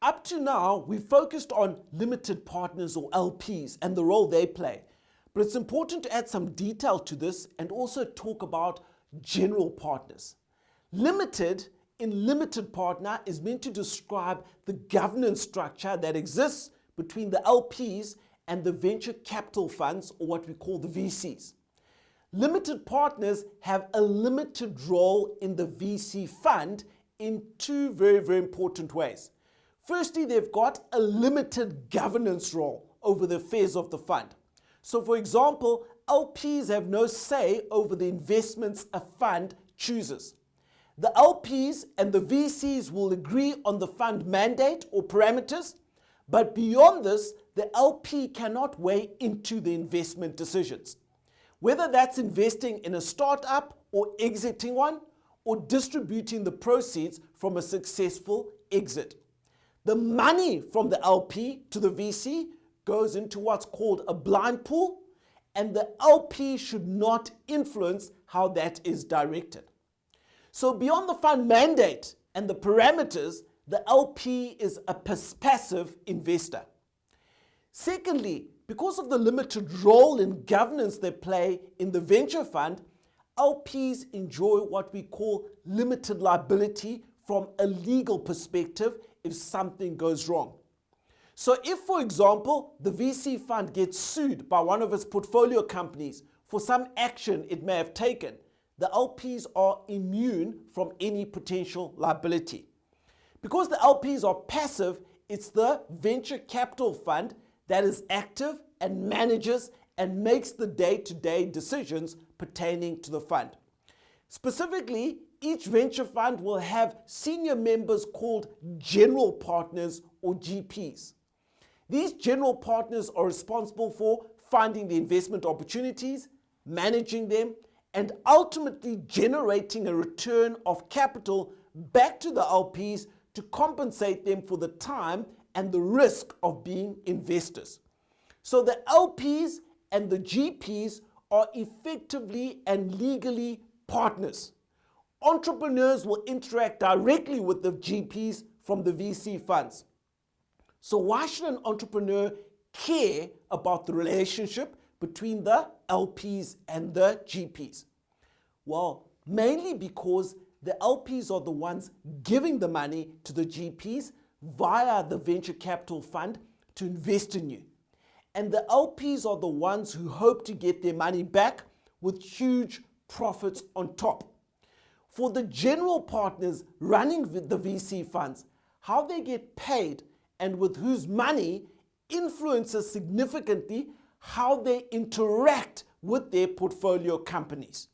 Up to now, we've focused on limited partners or LPs and the role they play. But it's important to add some detail to this and also talk about general partners. Limited in limited partner is meant to describe the governance structure that exists between the LPs and the venture capital funds, or what we call the VCs. Limited partners have a limited role in the VC fund in two very important ways. Firstly, they've got a limited governance role over the affairs of the fund. So for example, LPs have no say over the investments a fund chooses. The LPs and the VCs will agree on the fund mandate or parameters, but beyond this, the LP cannot weigh into the investment decisions. Whether that's investing in a startup or exiting one, or distributing the proceeds from a successful exit. The money from the LP to the VC goes into what's called a blind pool, and the LP should not influence how that is directed. So beyond the fund mandate and the parameters, the LP is a passive investor. Secondly, because of the limited role in governance they play in the venture fund, LPs enjoy what we call limited liability from a legal perspective if something goes wrong. So if, for example, the VC fund gets sued by one of its portfolio companies for some action it may have taken, the LPs are immune from any potential liability. Because the LPs are passive, it's the venture capital fund that is active and manages and makes the day-to-day decisions pertaining to the fund. Specifically, each venture fund will have senior members called general partners or GPs. These general partners are responsible for finding the investment opportunities, managing them, and ultimately generating a return of capital back to the LPs to compensate them for the time and the risk of being investors. So the LPs and the GPs are effectively and legally partners. Entrepreneurs will interact directly with the GPs from the VC funds. So why should an entrepreneur care about the relationship between the LPs and the GPs? Well, mainly because the LPs are the ones giving the money to the GPs via the venture capital fund to invest in you. And the LPs are the ones who hope to get their money back with huge profits on top. For the general partners running the VC funds, how they get paid and with whose money influences significantly how they interact with their portfolio companies.